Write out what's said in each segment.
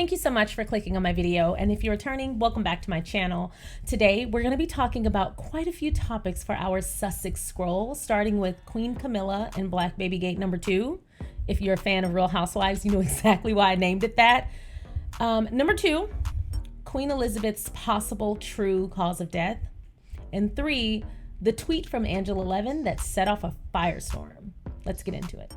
Thank you so much for clicking on my video, and if you're returning, welcome back to my channel. Today, we're going to be talking about quite a few topics for our Sussex scroll, starting with Queen Camilla and Black Baby Gate number 2. If you're a fan of Real Housewives, you know exactly why I named it that. Number 2, Queen Elizabeth's possible true cause of death. And 3, the tweet from Angela Levin that set off a firestorm. Let's get into it.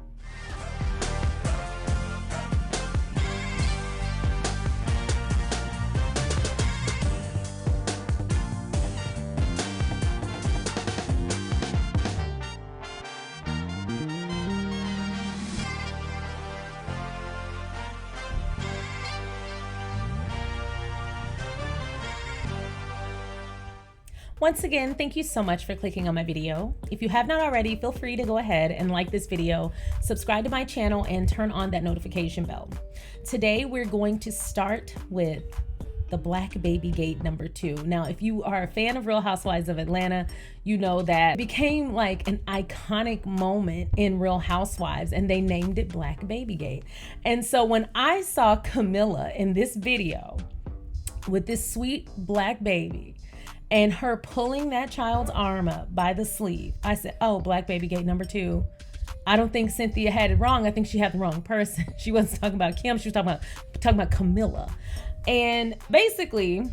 Once again, thank you so much for clicking on my video. If you have not already, feel free to go ahead and like this video, subscribe to my channel, and turn on that notification bell. Today, we're going to start with the Black Baby Gate number 2. Now, if you are a fan of Real Housewives of Atlanta, you know that it became like an iconic moment in Real Housewives, and they named it Black Baby Gate. And so when I saw Camilla in this video with this sweet black baby, and her pulling that child's arm up by the sleeve, I said, oh, Black Baby Gate number 2. I don't think Cynthia had it wrong. I think she had the wrong person. She wasn't talking about Kim. She was talking about Camilla. And basically,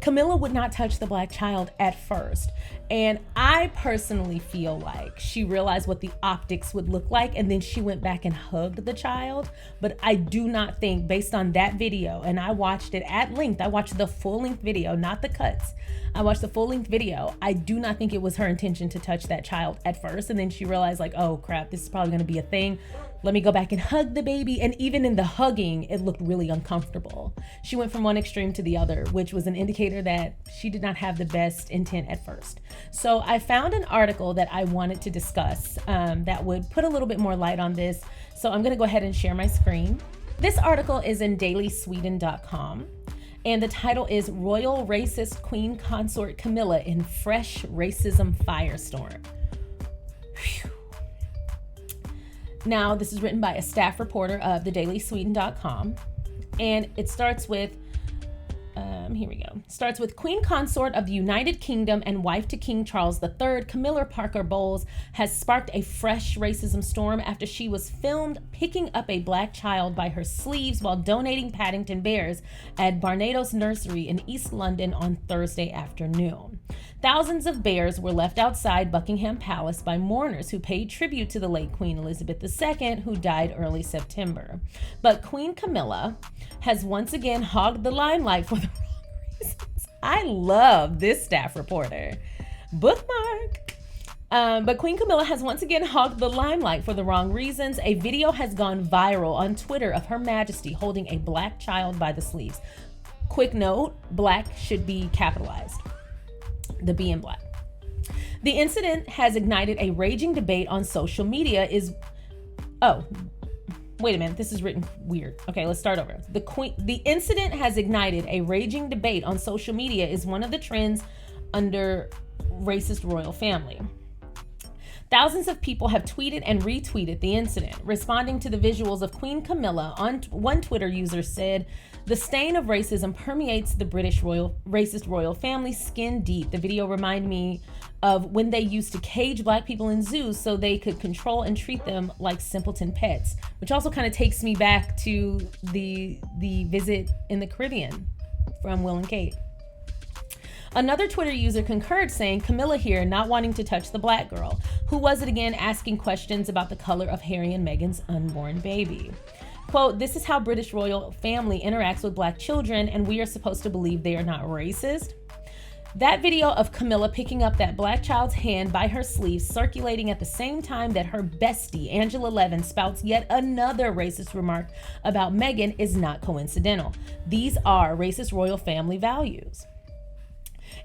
Camilla would not touch the black child at first. And I personally feel like she realized what the optics would look like, and then she went back and hugged the child. But I do not think, based on that video, and I watched it at length, I watched the full-length video, not the cuts. I watched the full-length video. I do not think it was her intention to touch that child at first. And then she realized, like, oh crap, this is probably gonna be a thing. Let me go back and hug the baby. And even in the hugging, it looked really uncomfortable. She went from one extreme to the other, which was an indicator that she did not have the best intent at first. So I found an article that I wanted to discuss that would put a little bit more light on this. So I'm gonna go ahead and share my screen. This article is in dailysweden.com. And the title is Royal Racist Queen Consort Camilla in Fresh Racism Firestorm. Whew. Now, this is written by a staff reporter of the dailysweden.com. And it starts with, here we go. Starts with Queen Consort of the United Kingdom and wife to King Charles III, Camilla Parker Bowles, has sparked a fresh racism storm after she was filmed picking up a black child by her sleeves while donating Paddington bears at Barnardo's Nursery in East London on Thursday afternoon. Thousands of bears were left outside Buckingham Palace by mourners who paid tribute to the late Queen Elizabeth II, who died early September. But Queen Camilla has once again hogged the limelight for the wrong reasons. I love this staff reporter. Bookmark. But Queen Camilla has once again hogged the limelight for the wrong reasons. A video has gone viral on Twitter of Her Majesty holding a black child by the sleeves. Quick note, black should be capitalized. The B in black. The incident has ignited a raging debate on social media wait a minute, this is written weird. Okay, let's start over. The incident has ignited a raging debate on social media is one of the trends under racist royal family. Thousands of people have tweeted and retweeted the incident. Responding to the visuals of Queen Camilla, one Twitter user said, "The stain of racism permeates the British racist royal family skin deep. The video reminded me of when they used to cage black people in zoos so they could control and treat them like simpleton pets," which also kind of takes me back to the visit in the Caribbean from Will and Kate. Another Twitter user concurred, saying, "Camilla here, not wanting to touch the black girl. Who was it again asking questions about the color of Harry and Meghan's unborn baby?" Quote, "This is how British royal family interacts with black children, and we are supposed to believe they are not racist?" That video of Camilla picking up that black child's hand by her sleeve circulating at the same time that her bestie, Angela Levin, spouts yet another racist remark about Meghan is not coincidental. These are racist royal family values.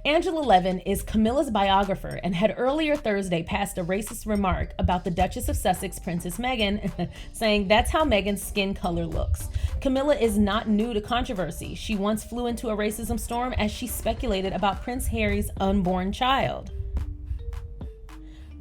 Angela Levin is Camilla's biographer and had earlier Thursday passed a racist remark about the Duchess of Sussex, Princess Meghan, saying that's how Meghan's skin color looks. Camilla is not new to controversy. She once flew into a racism storm as she speculated about Prince Harry's unborn child.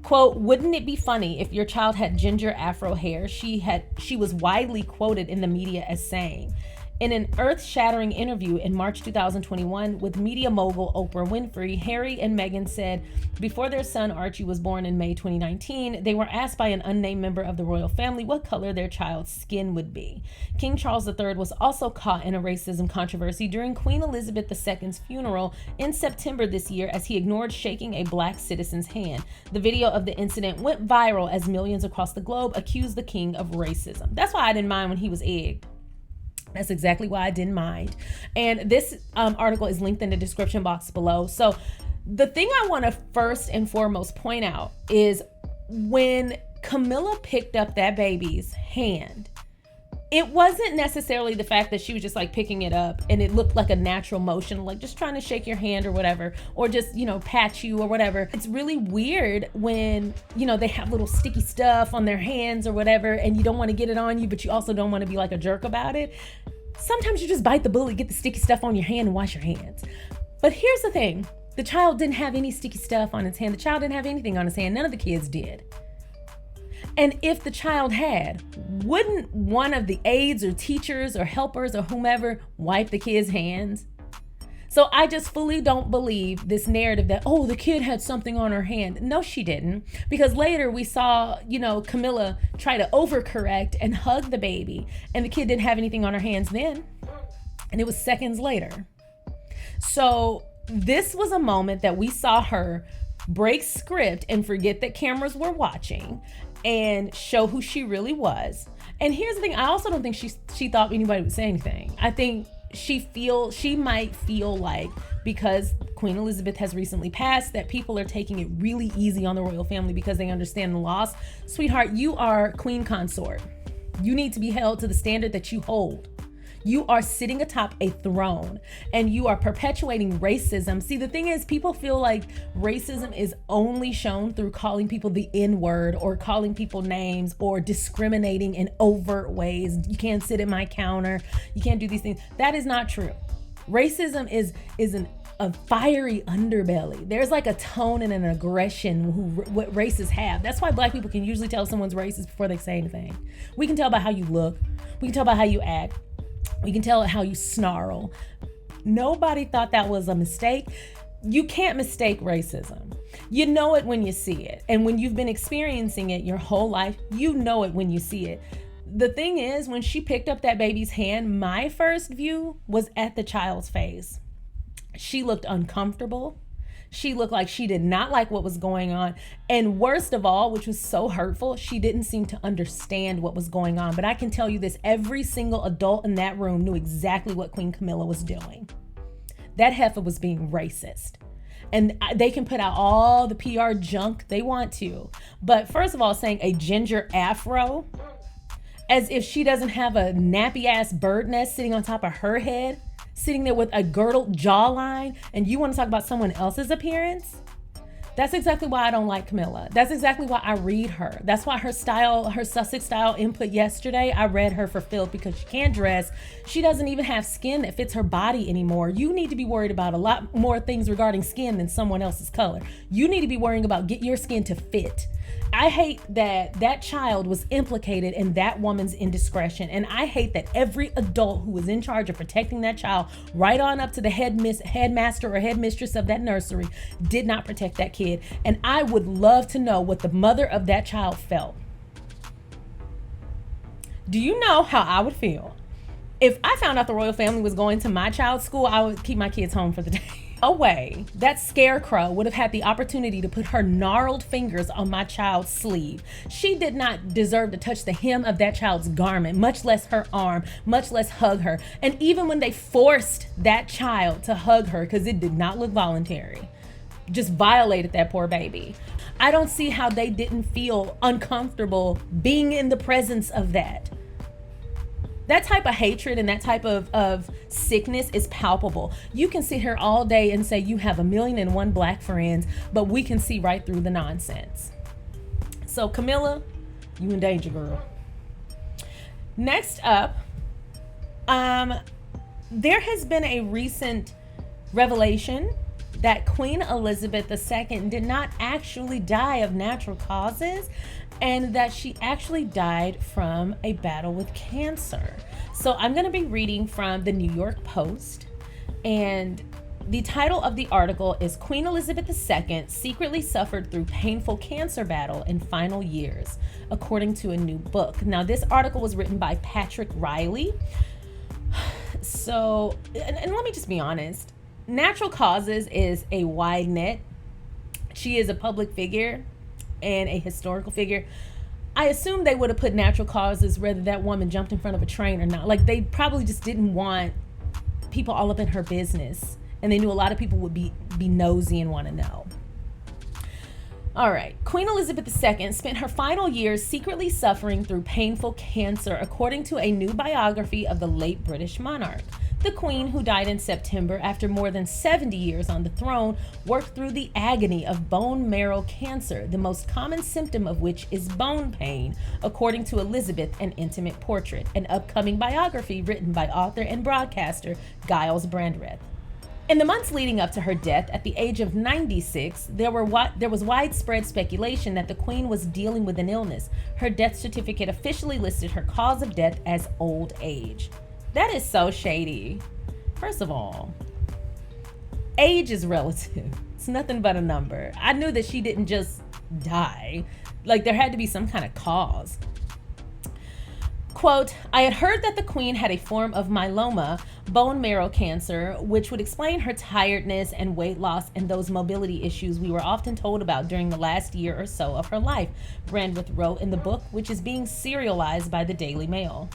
Quote, wouldn't it be funny if your child had ginger afro hair? She was widely quoted in the media as saying. In an earth-shattering interview in March 2021 with media mogul Oprah Winfrey, Harry and Meghan said before their son Archie was born in May 2019, they were asked by an unnamed member of the royal family what color their child's skin would be. King Charles III was also caught in a racism controversy during Queen Elizabeth II's funeral in September this year as he ignored shaking a black citizen's hand. The video of the incident went viral as millions across the globe accused the king of racism. That's why I didn't mind when he was egged. That's exactly why I didn't mind. And this article is linked in the description box below. So the thing I want to first and foremost point out is when Camilla picked up that baby's hand, it wasn't necessarily the fact that she was just like picking it up and it looked like a natural motion, like just trying to shake your hand or whatever, or just, pat you or whatever. It's really weird when, they have little sticky stuff on their hands or whatever, and you don't want to get it on you, but you also don't want to be like a jerk about it. Sometimes you just bite the bullet, get the sticky stuff on your hand and wash your hands. But here's the thing. The child didn't have any sticky stuff on his hand. The child didn't have anything on his hand. None of the kids did. And if the child had, wouldn't one of the aides or teachers or helpers or whomever wipe the kid's hands? So I just fully don't believe this narrative that, oh, the kid had something on her hand. No, she didn't. Because later we saw, Camilla try to overcorrect and hug the baby. And the kid didn't have anything on her hands then. And it was seconds later. So this was a moment that we saw her break script and forget that cameras were watching and show who she really was. And here's the thing, I also don't think she thought anybody would say anything. I think she might feel like because Queen Elizabeth has recently passed that people are taking it really easy on the royal family because they understand the loss. Sweetheart, you are queen consort. You need to be held to the standard that you hold. You are sitting atop a throne and you are perpetuating racism. See, the thing is, people feel like racism is only shown through calling people the N-word or calling people names or discriminating in overt ways. You can't sit at my counter. You can't do these things. That is not true. Racism is a fiery underbelly. There's like a tone and an aggression what races have. That's why Black people can usually tell someone's racist before they say anything. We can tell by how you look. We can tell by how you act. We can tell how you snarl. Nobody thought that was a mistake. You can't mistake racism. You know it when you see it. And when you've been experiencing it your whole life, you know it when you see it. The thing is, when she picked up that baby's hand, my first view was at the child's face. She looked uncomfortable. She looked like she did not like what was going on. And worst of all, which was so hurtful, she didn't seem to understand what was going on. But I can tell you this, every single adult in that room knew exactly what Queen Camilla was doing. That heifer was being racist. And they can put out all the PR junk they want to. But first of all, saying a ginger afro, as if she doesn't have a nappy ass bird nest sitting on top of her head, sitting there with a girdled jawline, and you want to talk about someone else's appearance? That's exactly why I don't like Camilla. That's exactly why I read her. That's why her style, her Sussex style input yesterday, I read her for filth because she can't dress. She doesn't even have skin that fits her body anymore. You need to be worried about a lot more things regarding skin than someone else's color. You need to be worrying about get your skin to fit. I hate that that child was implicated in that woman's indiscretion. And I hate that every adult who was in charge of protecting that child, right on up to the headmaster or headmistress of that nursery, did not protect that kid. And I would love to know what the mother of that child felt. Do you know how I would feel? If I found out the royal family was going to my child's school, I would keep my kids home for the day. Away. That scarecrow would have had the opportunity to put her gnarled fingers on my child's sleeve. She did not deserve to touch the hem of that child's garment, much less her arm, much less hug her. And even when they forced that child to hug her, because it did not look voluntary, just violated that poor baby. I don't see how they didn't feel uncomfortable being in the presence of that. That type of hatred and that type of sickness is palpable. You can sit here all day and say you have 1,000,001 Black friends, but we can see right through the nonsense. So Camilla, you in danger, girl. Next up, there has been a recent revelation that Queen Elizabeth II did not actually die of natural causes, and that she actually died from a battle with cancer. So I'm going to be reading from the New York Post, and the title of the article is Queen Elizabeth II Secretly Suffered Through Painful Cancer Battle in Final Years, according to a new book. Now, this article was written by Patrick Riley. So, and let me just be honest, natural causes is a wide net. She is a public figure and a historical figure. I assume they would have put natural causes whether that woman jumped in front of a train or not. Like, they probably just didn't want people all up in her business, and they knew a lot of people would be nosy and want to know. All right. Queen Elizabeth II spent her final years secretly suffering through painful cancer, according to a new biography of the late British monarch. The Queen, who died in September after more than 70 years on the throne, worked through the agony of bone marrow cancer, the most common symptom of which is bone pain, according to Elizabeth, An Intimate Portrait, an upcoming biography written by author and broadcaster Giles Brandreth. In the months leading up to her death at the age of 96, there was widespread speculation that the Queen was dealing with an illness. Her death certificate officially listed her cause of death as old age. That is so shady. First of all, age is relative. It's nothing but a number. I knew that she didn't just die. Like, there had to be some kind of cause. Quote, I had heard that the Queen had a form of myeloma, bone marrow cancer, which would explain her tiredness and weight loss and those mobility issues we were often told about during the last year or so of her life, Brandreth wrote in the book, which is being serialized by the Daily Mail.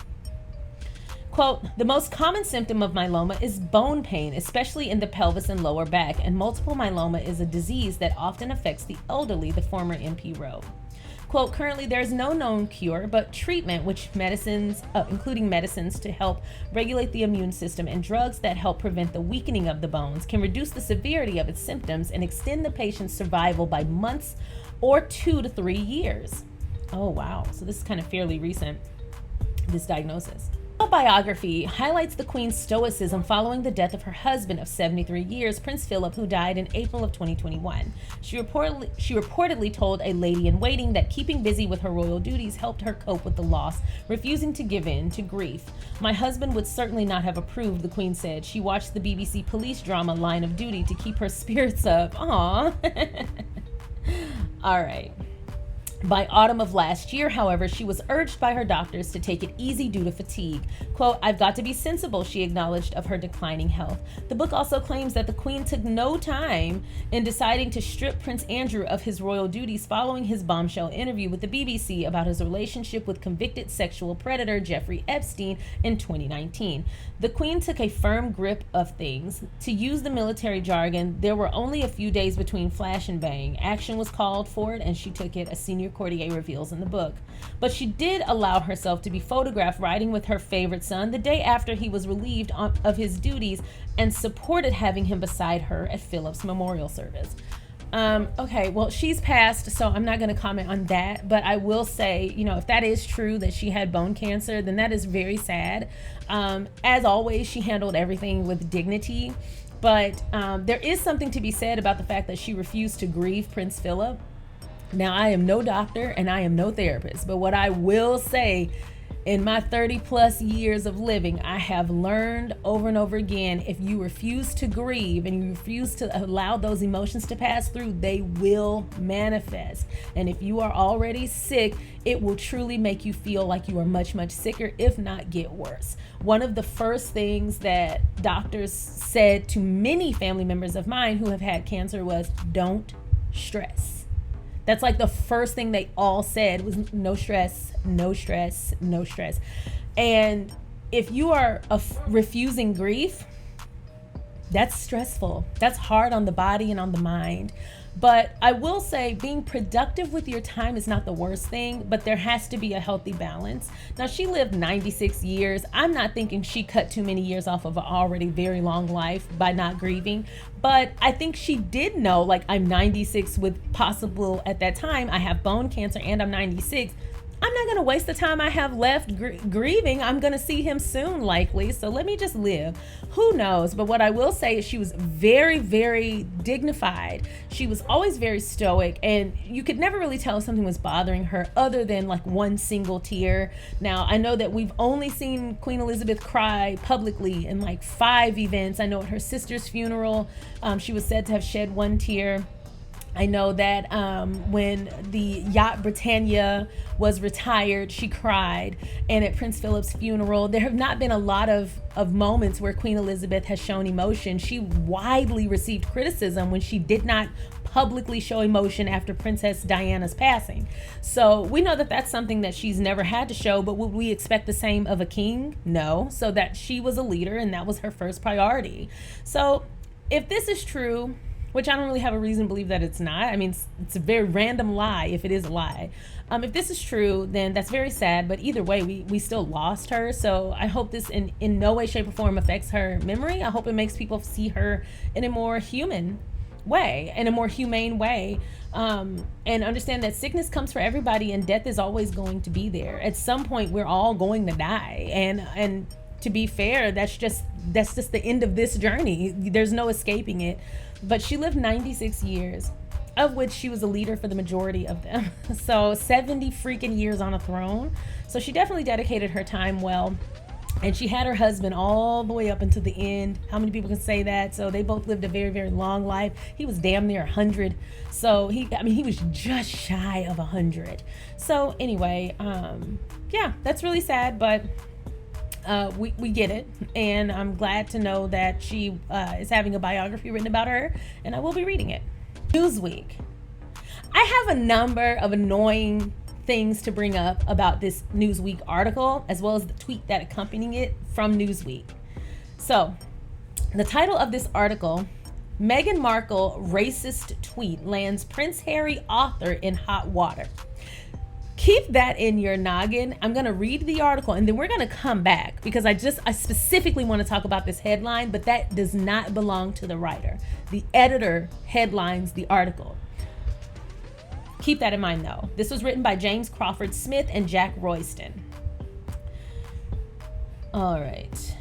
Quote, the most common symptom of myeloma is bone pain, especially in the pelvis and lower back, and multiple myeloma is a disease that often affects the elderly, the former MP wrote. Quote, currently there is no known cure, but treatment, which medicines, including medicines to help regulate the immune system and drugs that help prevent the weakening of the bones, can reduce the severity of its symptoms and extend the patient's survival by months or 2 to 3 years. Oh, wow. So this is kind of fairly recent, this diagnosis. A biography highlights the Queen's stoicism following the death of her husband of 73 years, Prince Philip, who died in April of 2021. She reportedly told a lady-in-waiting that keeping busy with her royal duties helped her cope with the loss, refusing to give in to grief. My husband would certainly not have approved, the Queen said. She watched the BBC police drama Line of Duty to keep her spirits up. Aww. All right. By autumn of last year, however, she was urged by her doctors to take it easy due to fatigue. Quote, I've got to be sensible, she acknowledged of her declining health. The book also claims that the Queen took no time in deciding to strip Prince Andrew of his royal duties following his bombshell interview with the BBC about his relationship with convicted sexual predator Jeffrey Epstein in 2019. The Queen took a firm grip of things. To use the military jargon, there were only a few days between flash and bang. Action was called for it, and she took it, a senior courtier reveals in the book. But she did allow herself to be photographed riding with her favorite son the day after he was relieved of his duties, and supported having him beside her at Philip's memorial service. Okay, well, she's passed, so I'm not going to comment on that, but I will say, if that is true that she had bone cancer, then that is very sad. As always, she handled everything with dignity, but there is something to be said about the fact that she refused to grieve Prince Philip. Now, I am no doctor and I am no therapist, but what I will say, in my 30 plus years of living, I have learned over and over again, if you refuse to grieve and you refuse to allow those emotions to pass through, they will manifest. And if you are already sick, it will truly make you feel like you are much, much sicker, if not get worse. One of the first things that doctors said to many family members of mine who have had cancer was, don't stress. That's like the first thing they all said was no stress, no stress, no stress. And if you are refusing grief, that's stressful. That's hard on the body and on the mind. But I will say being productive with your time is not the worst thing, but there has to be a healthy balance. Now, she lived 96 years. I'm not thinking she cut too many years off of an already very long life by not grieving, but I think she did know, like, I'm 96 with possible, at that time, I have bone cancer and I'm 96. I'm not going to waste the time I have left grieving. I'm going to see him soon, likely. So let me just live. Who knows? But what I will say is she was very, very dignified. She was always very stoic, and you could never really tell if something was bothering her other than like one single tear. Now, I know that we've only seen Queen Elizabeth cry publicly in like 5 events. I know at her sister's funeral, she was said to have shed one tear. I know that when the yacht Britannia was retired, she cried. And at Prince Philip's funeral, there have not been a lot of moments where Queen Elizabeth has shown emotion. She widely received criticism when she did not publicly show emotion after Princess Diana's passing. So we know that that's something that she's never had to show, but would we expect the same of a king? No. So that she was a leader and that was her first priority. So if this is true, which I don't really have a reason to believe that it's not. I mean, it's a very random lie if it is a lie. If this is true, then that's very sad. But either way, we still lost her. So I hope this in no way, shape, or form affects her memory. I hope it makes people see her in a more human way, in a more humane way. And understand that sickness comes for everybody and death is always going to be there. At some point, we're all going to die. And to be fair, that's just the end of this journey. There's no escaping it. But she lived 96 years, of which she was a leader for the majority of them. So 70 freaking years on a throne. So she definitely dedicated her time well. And she had her husband all the way up until the end. How many people can say that? So they both lived a very, very long life. He was damn near 100. So he was just shy of 100. So anyway, yeah, that's really sad, but we get it, and I'm glad to know that she is having a biography written about her, and I will be reading it. Newsweek. I have a number of annoying things to bring up about this Newsweek article, as well as the tweet that accompanied it from Newsweek. So, the title of this article, Meghan Markle racist tweet lands Prince Harry author in hot water. Keep that in your noggin. I'm going to read the article and then we're going to come back because I specifically want to talk about this headline, but that does not belong to the writer. The editor headlines the article. Keep that in mind though. This was written by James Crawford Smith and Jack Royston. All right.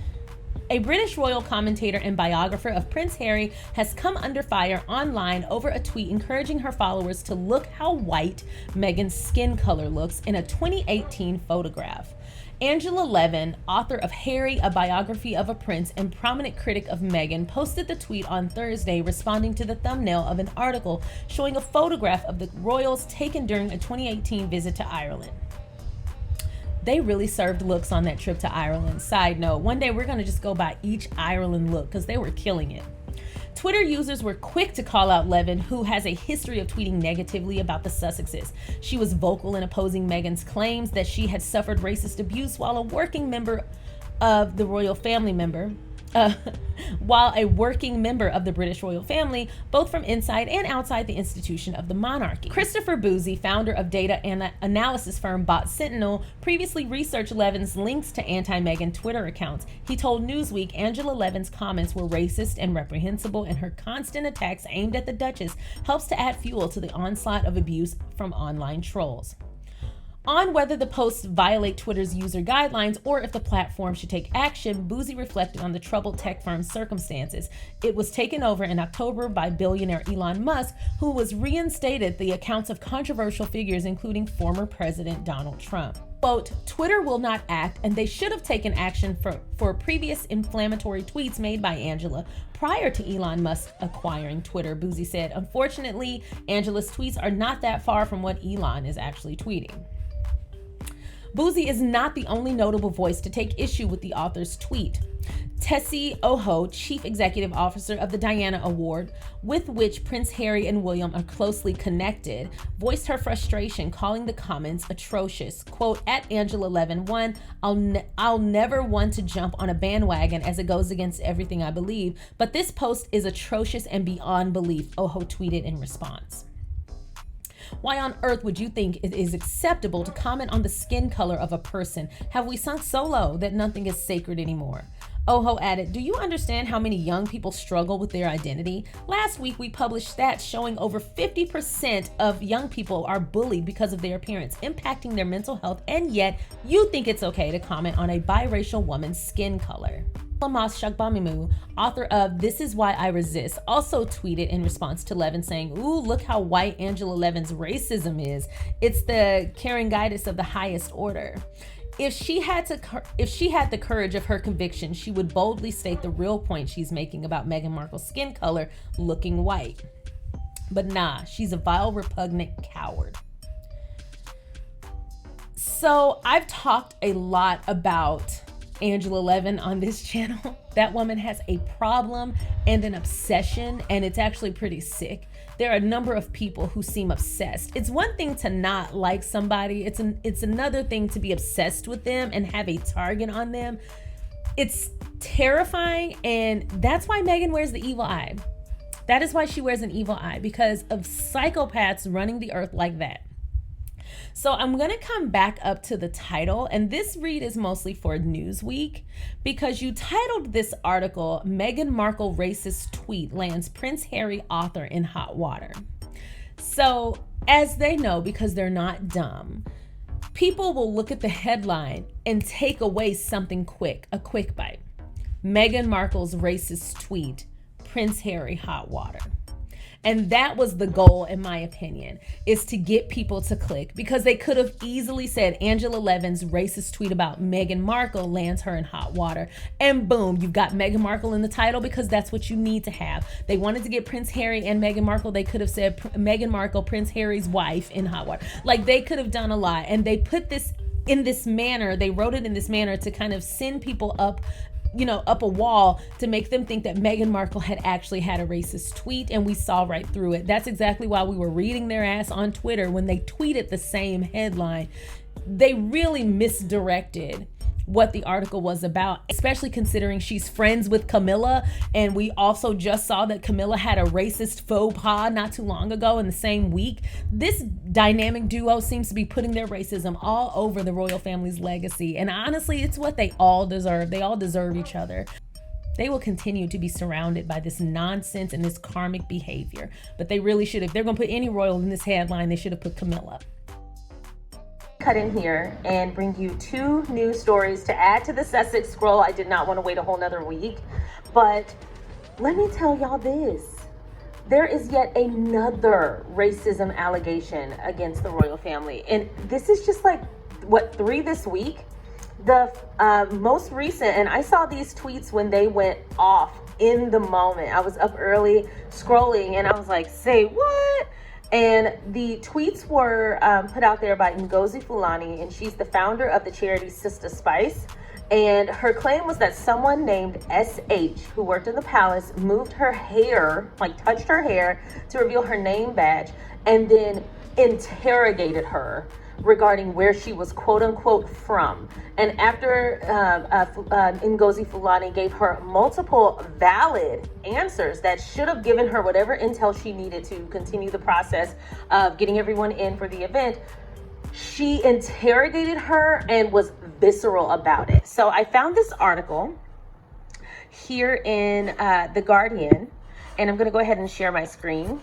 A British royal commentator and biographer of Prince Harry has come under fire online over a tweet encouraging her followers to look how white Meghan's skin color looks in a 2018 photograph. Angela Levin, author of Harry, A Biography of a Prince and prominent critic of Meghan, posted the tweet on Thursday responding to the thumbnail of an article showing a photograph of the royals taken during a 2018 visit to Ireland. They really served looks on that trip to Ireland. Side note, one day we're going to just go by each Ireland look because they were killing it. Twitter users were quick to call out Levin, who has a history of tweeting negatively about the Sussexes. She was vocal in opposing Meghan's claims that she had suffered racist abuse while a working member of the royal family while a working member of the British royal family, both from inside and outside the institution of the monarchy. Christopher Boozy, founder of data analysis firm Bot Sentinel, previously researched Levin's links to anti-Meghan Twitter accounts. He told Newsweek Angela Levin's comments were racist and reprehensible, and her constant attacks aimed at the Duchess helps to add fuel to the onslaught of abuse from online trolls. On whether the posts violate Twitter's user guidelines or if the platform should take action, Boozy reflected on the troubled tech firm's circumstances. It was taken over in October by billionaire Elon Musk, who was reinstated the accounts of controversial figures, including former President Donald Trump. Quote, Twitter will not act, and they should have taken action for previous inflammatory tweets made by Angela prior to Elon Musk acquiring Twitter, Boozy said. Unfortunately, Angela's tweets are not that far from what Elon is actually tweeting. Boozy is not the only notable voice to take issue with the author's tweet. Tessie Oho, chief executive officer of the Diana Award, with which Prince Harry and William are closely connected, voiced her frustration, calling the comments atrocious. Quote, at Angela Levin 1, I'll never want to jump on a bandwagon as it goes against everything I believe, but this post is atrocious and beyond belief, Oho tweeted in response. Why on earth would you think it is acceptable to comment on the skin color of a person? Have we sunk so low that nothing is sacred anymore? Oho added, do you understand how many young people struggle with their identity? Last week, we published stats showing over 50% of young people are bullied because of their appearance, impacting their mental health, and yet you think it's okay to comment on a biracial woman's skin color. Lamas Shagbamimu, author of This Is Why I Resist, also tweeted in response to Levin saying, ooh, look how white Angela Levin's racism is. It's the Karengitis of the highest order. If she had the courage of her conviction, she would boldly state the real point she's making about Meghan Markle's skin color looking white. But nah, she's a vile, repugnant coward. So I've talked a lot about Angela Levin on this channel. That woman has a problem and an obsession, and it's actually pretty sick. There are a number of people who seem obsessed. It's one thing to not like somebody. It's another thing to be obsessed with them and have a target on them. It's terrifying, and that's why Meghan wears the evil eye. That is why she wears an evil eye, because of psychopaths running the earth like that. So I'm going to come back up to the title, and this read is mostly for Newsweek, because you titled this article, Meghan Markle Racist Tweet Lands Prince Harry Author in Hot Water. So as they know, because they're not dumb, people will look at the headline and take away something quick, a quick bite. Meghan Markle's racist tweet, Prince Harry Hot Water. And that was the goal, in my opinion, is to get people to click, because they could have easily said Angela Levin's racist tweet about Meghan Markle lands her in hot water. And boom, you've got Meghan Markle in the title, because that's what you need to have. They wanted to get Prince Harry and Meghan Markle. They could have said Meghan Markle, Prince Harry's wife, in hot water. Like, they could have done a lot. And they put this in this manner. They wrote it in this manner to kind of send people up a wall, to make them think that Meghan Markle had actually had a racist tweet, and we saw right through it. That's exactly why we were reading their ass on Twitter when they tweeted the same headline. They really misdirected what the article was about, especially considering she's friends with Camilla, and we also just saw that Camilla had a racist faux pas not too long ago in the same week. This dynamic duo seems to be putting their racism all over the royal family's legacy, and honestly, it's what they all deserve. They all deserve each other. They will continue to be surrounded by this nonsense and this karmic behavior, but they really should, if they're gonna put any royal in this headline, they should have put Camilla. Cut in here and bring you two news stories to add to the Sussex scroll. I did not want to wait a whole nother week, but let me tell y'all this. There is yet another racism allegation against the royal family. And this is just like, what, 3 this week? The most recent, and I saw these tweets when they went off in the moment. I was up early scrolling and I was like, say what? And the tweets were put out there by Ngozi Fulani, and she's the founder of the charity Sister Spice. And her claim was that someone named SH, who worked in the palace, moved her hair, like touched her hair to reveal her name badge, and then interrogated her regarding where she was quote unquote from. And after Ngozi Fulani gave her multiple valid answers that should have given her whatever intel she needed to continue the process of getting everyone in for the event, she interrogated her and was visceral about it. So I found this article here in The Guardian, and I'm going to go ahead and share my screen.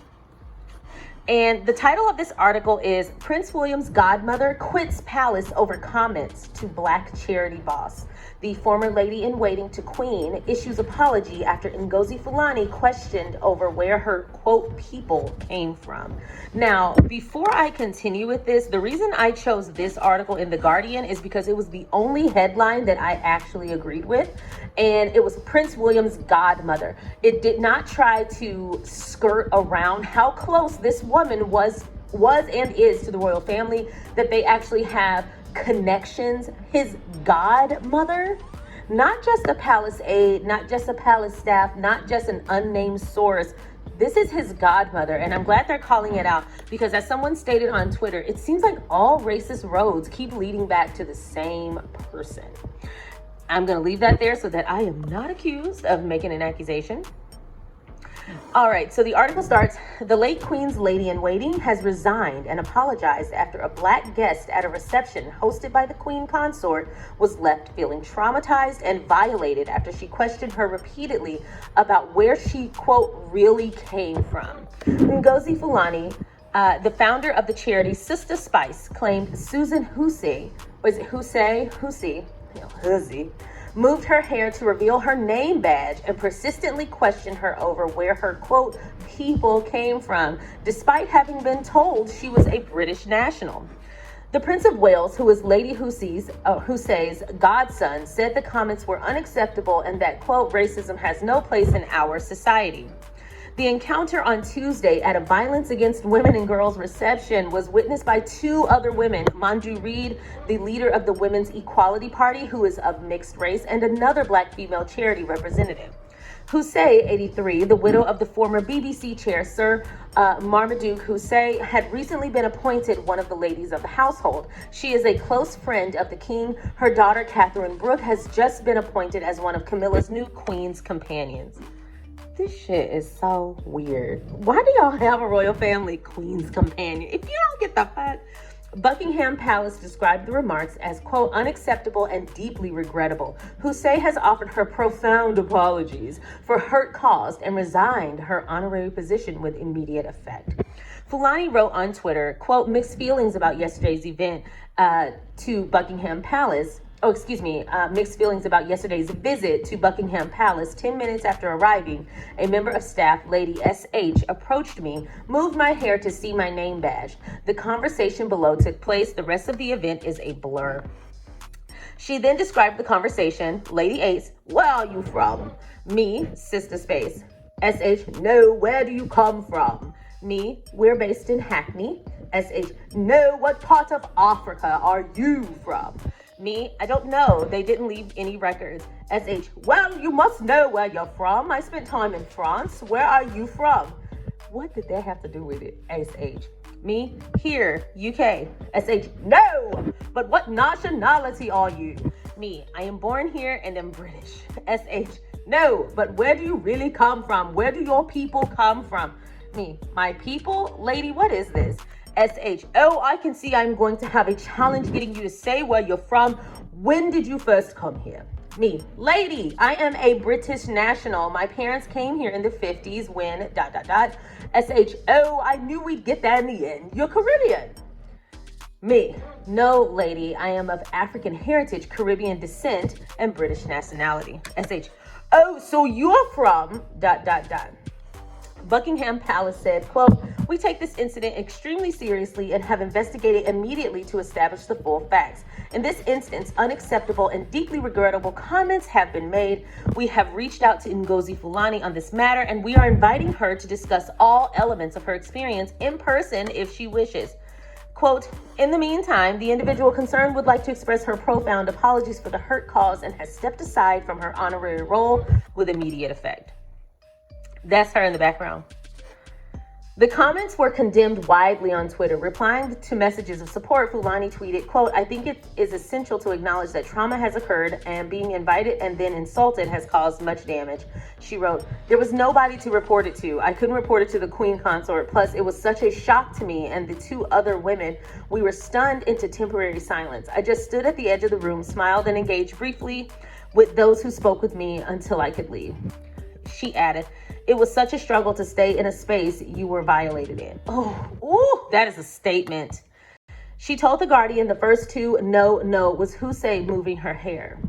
And the title of this article is Prince William's Godmother Quits Palace Over Comments to Black Charity Boss. The former lady-in-waiting to Queen issues apology after Ngozi Fulani questioned over where her, quote, people came from. Now, before I continue with this, the reason I chose this article in The Guardian is because it was the only headline that I actually agreed with, and it was Prince William's godmother. It did not try to skirt around how close this woman was and is to the royal family, that they actually have connections. His godmother, not just a palace aide, not just a palace staff, not just an unnamed source. This is his godmother, and I'm glad they're calling it out, because as someone stated on Twitter, it seems like all racist roads keep leading back to the same person. I'm going to leave that there so that I am not accused of making an accusation. All right, so the article starts, the late Queen's lady-in-waiting has resigned and apologized after a black guest at a reception hosted by the Queen consort was left feeling traumatized and violated after she questioned her repeatedly about where she, quote, really came from. Ngozi Fulani, the founder of the charity Sister Spice, claimed Susan Hussey, moved her hair to reveal her name badge and persistently questioned her over where her, quote, people came from, despite having been told she was a British national. The Prince of Wales, who is Lady Hussey's godson, said the comments were unacceptable and that, quote, racism has no place in our society. The encounter on Tuesday at a violence against women and girls reception was witnessed by two other women, Manju Reid, the leader of the Women's Equality Party, who is of mixed race, and another black female charity representative. Hussey, 83, the widow of the former BBC chair, Sir Marmaduke Hussey, had recently been appointed one of the ladies of the household. She is a close friend of the king. Her daughter, Catherine Brooke, has just been appointed as one of Camilla's new Queen's companions. This shit is so weird. Why do y'all have a royal family Queen's companion? If you don't get the fuck. Buckingham Palace described the remarks as, quote, unacceptable and deeply regrettable. Hussey has offered her profound apologies for hurt caused and resigned her honorary position with immediate effect. Fulani wrote on Twitter, quote, mixed feelings about yesterday's event to Buckingham Palace. Mixed feelings about yesterday's visit to Buckingham Palace. 10 minutes after arriving, a member of staff, Lady S.H., approached me, moved my hair to see my name badge. The conversation below took place. The rest of the event is a blur. She then described the conversation. Lady H, where are you from? Me, sister space. S.H, no, where do you come from? Me, we're based in Hackney. S.H, no, what part of Africa are you from? Me, I don't know. They didn't leave any records. S.H, well, you must know where you're from. I spent time in France. Where are you from? What did that have to do with it? S.H, me, here, UK. S.H, no, but what nationality are you? Me, I am born here and am British. S.H, no, but where do you really come from? Where do your people come from? Me, my people? Lady, what is this? S.H, oh, I can see I'm going to have a challenge getting you to say where you're from. When did you first come here? Me, lady, I am a British national. My parents came here in the 50s when ... S.H, oh, I knew we'd get that in the end. You're Caribbean. Me, no, lady, I am of African heritage, Caribbean descent, and British nationality. S.H, oh, so you're from ... Buckingham Palace said, quote, we take this incident extremely seriously and have investigated immediately to establish the full facts. In this instance, unacceptable and deeply regrettable comments have been made. We have reached out to Ngozi Fulani on this matter, and we are inviting her to discuss all elements of her experience in person if she wishes. Quote, in the meantime, the individual concerned would like to express her profound apologies for the hurt caused and has stepped aside from her honorary role with immediate effect. That's her in the background. The comments were condemned widely on Twitter. Replying to messages of support, Fulani tweeted, quote, I think it is essential to acknowledge that trauma has occurred and being invited and then insulted has caused much damage. She wrote, there was nobody to report it to. I couldn't report it to the Queen Consort. Plus, it was such a shock to me and the two other women. We were stunned into temporary silence. I just stood at the edge of the room, smiled, and engaged briefly with those who spoke with me until I could leave. She added, it was such a struggle to stay in a space you were violated in. Oh, that is a statement. She told The Guardian the first two no was Hussey moving her hair.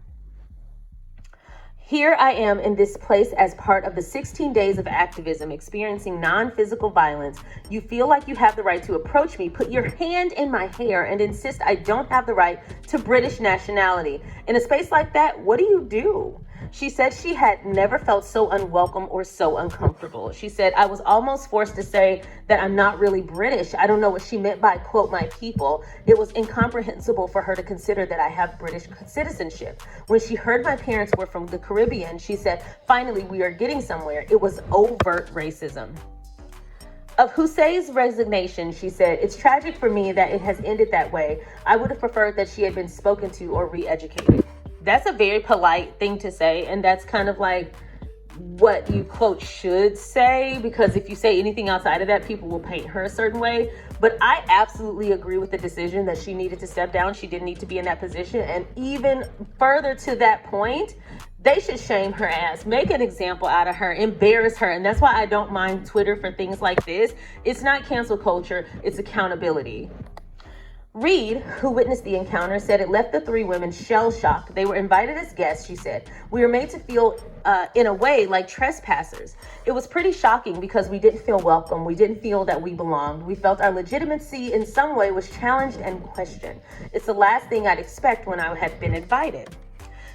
Here I am in this place as part of the 16 days of activism, experiencing non-physical violence. You feel like you have the right to approach me, put your hand in my hair, and insist I don't have the right to British nationality. In a space like that, what do you do? She said she had never felt so unwelcome or so uncomfortable. She said, I was almost forced to say that I'm not really British. I don't know what she meant by, quote, my people. It was incomprehensible for her to consider that I have British citizenship. When she heard my parents were from the Caribbean, she said, finally, we are getting somewhere. It was overt racism. Of Hussey's resignation, she said, it's tragic for me that it has ended that way. I would have preferred that she had been spoken to or re-educated. That's a very polite thing to say, and that's kind of like what you quote should say, because if you say anything outside of that, people will paint her a certain way. But I absolutely agree with the decision that she needed to step down. She didn't need to be in that position. And even further to that point, they should shame her ass, make an example out of her, embarrass her. And that's why I don't mind Twitter for things like this. It's not cancel culture, it's accountability. Reed, who witnessed the encounter, said it left the three women shell-shocked. They were invited as guests, she said. We were made to feel, in a way, like trespassers. It was pretty shocking because we didn't feel welcome. We didn't feel that we belonged. We felt our legitimacy in some way was challenged and questioned. It's the last thing I'd expect when I had been invited.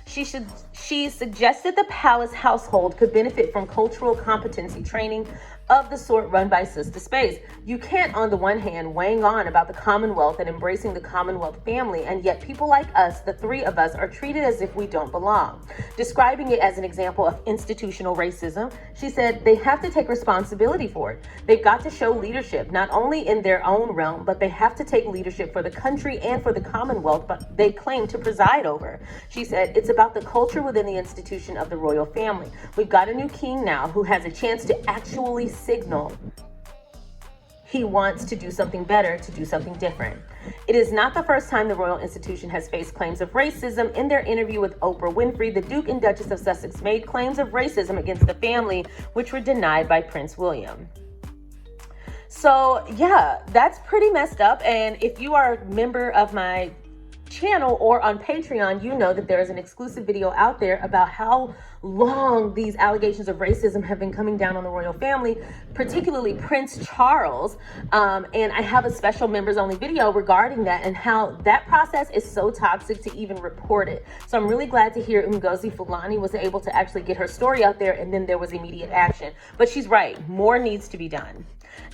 She suggested the palace household could benefit from cultural competency training of the sort run by Sister Space. You can't, on the one hand, weighing on about the Commonwealth and embracing the Commonwealth family, and yet people like us, the three of us, are treated as if we don't belong. Describing it as an example of institutional racism, she said they have to take responsibility for it. They've got to show leadership, not only in their own realm, but they have to take leadership for the country and for the Commonwealth but they claim to preside over. She said it's about the culture within the institution of the royal family. We've got a new king now who has a chance to actually signal he wants to do something better, to do something different. It is not the first time the royal institution has faced claims of racism. In their interview with Oprah Winfrey, the Duke and Duchess of Sussex made claims of racism against the family, which were denied by Prince William. So yeah, that's pretty messed up. And if you are a member of my channel or on Patreon, you know that there is an exclusive video out there about how long these allegations of racism have been coming down on the royal family, particularly Prince Charles. And I have a special members only video regarding that and how that process is so toxic to even report it. So I'm really glad to hear Ngozi Fulani was able to actually get her story out there, and then there was immediate action. But she's right, more needs to be done.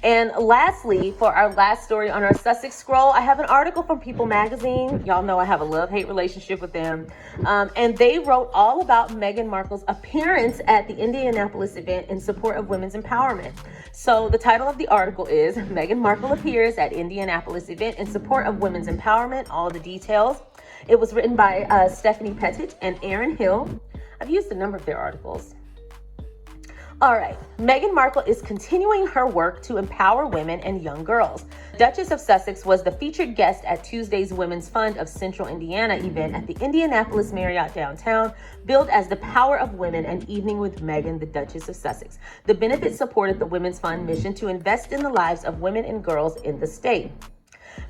And lastly, for our last story on our Sussex scroll, I have an article from People magazine. Y'all know I have a love-hate relationship with them. And they wrote all about Meghan Markle's appearance at the Indianapolis event in support of women's empowerment. So the title of the article is Meghan Markle appears at Indianapolis event in support of women's empowerment. All the details. It was written by Stephanie Pettit and Aaron Hill. I've used a number of their articles. All right, Meghan Markle is continuing her work to empower women and young girls. Duchess of Sussex was the featured guest at Tuesday's Women's Fund of Central Indiana event at the Indianapolis Marriott downtown, billed as the Power of Women, an evening with Meghan, the Duchess of Sussex. The benefit supported the Women's Fund mission to invest in the lives of women and girls in the state.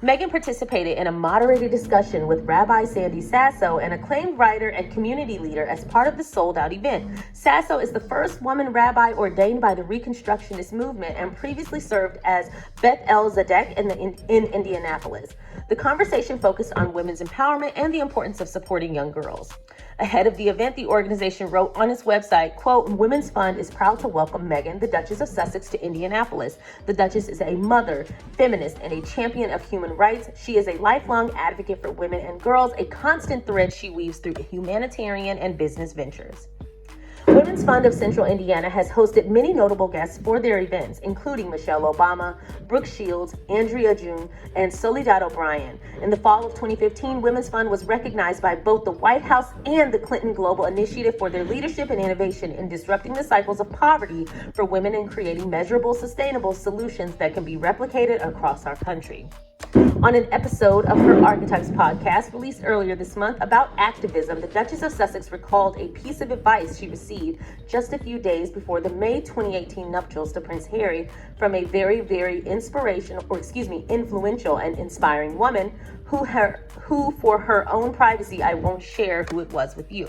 Meghan participated in a moderated discussion with Rabbi Sandy Sasso, an acclaimed writer and community leader, as part of the sold-out event. Sasso is the first woman rabbi ordained by the Reconstructionist movement and previously served as Beth El Zadek in Indianapolis. The conversation focused on women's empowerment and the importance of supporting young girls. Ahead of the event, the organization wrote on its website, quote, Women's Fund is proud to welcome Meghan, the Duchess of Sussex, to Indianapolis. The Duchess is a mother, feminist, and a champion of human rights. She is a lifelong advocate for women and girls, a constant thread she weaves through humanitarian and business ventures. Women's Fund of Central Indiana has hosted many notable guests for their events, including Michelle Obama, Brooke Shields, Andrea June, and Soledad O'Brien. In the fall of 2015, Women's Fund was recognized by both the White House and the Clinton Global Initiative for their leadership and innovation in disrupting the cycles of poverty for women and creating measurable, sustainable solutions that can be replicated across our country. On an episode of her Archetypes podcast released earlier this month about activism, the Duchess of Sussex recalled a piece of advice she received just a few days before the May 2018 nuptials to Prince Harry from a very, very influential and inspiring woman who for her own privacy, I won't share who it was with you.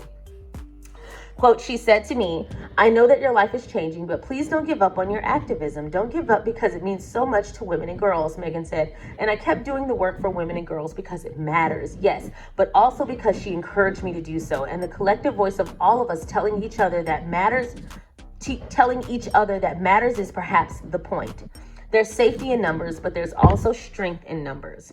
Quote, she said to me, I know that your life is changing, but please don't give up on your activism. Don't give up because it means so much to women and girls, Meghan said. And I kept doing the work for women and girls because it matters, yes, but also because she encouraged me to do so. And the collective voice of all of us telling each other that matters is perhaps the point. There's safety in numbers, but there's also strength in numbers.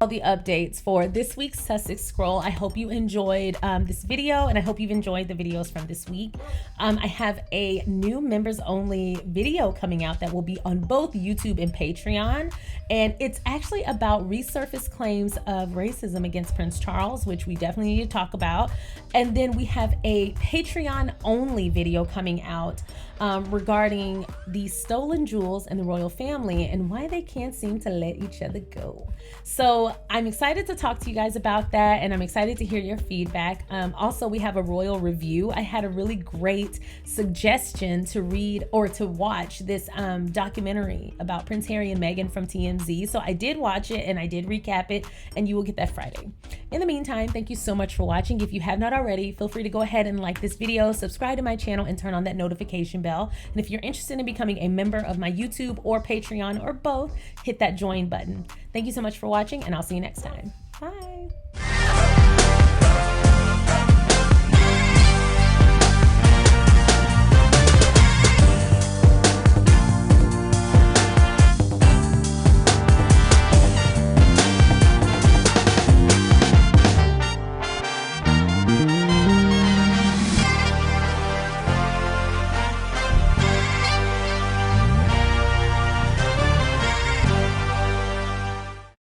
All the updates for this week's Sussex Scroll. I hope you enjoyed this video, and I hope you've enjoyed the videos from this week. I have a new members only video coming out that will be on both YouTube and Patreon, And it's actually about resurfaced claims of racism against Prince Charles, which we definitely need to talk about. And then we have a Patreon only video coming out regarding the stolen jewels and the royal family and why they can't seem to let each other go. So I'm excited to talk to you guys about that, and I'm excited to hear your feedback. Also, we have a royal review. I had a really great suggestion to read or to watch this documentary about Prince Harry and Meghan from TMZ. So I did watch it and I did recap it, and you will get that Friday. In the meantime, thank you so much for watching. If you have not already, feel free to go ahead and like this video, subscribe to my channel, and turn on that notification bell. And if you're interested in becoming a member of my YouTube or Patreon or both, hit that join button. Thank you so much for watching, and I'll see you next time. Bye.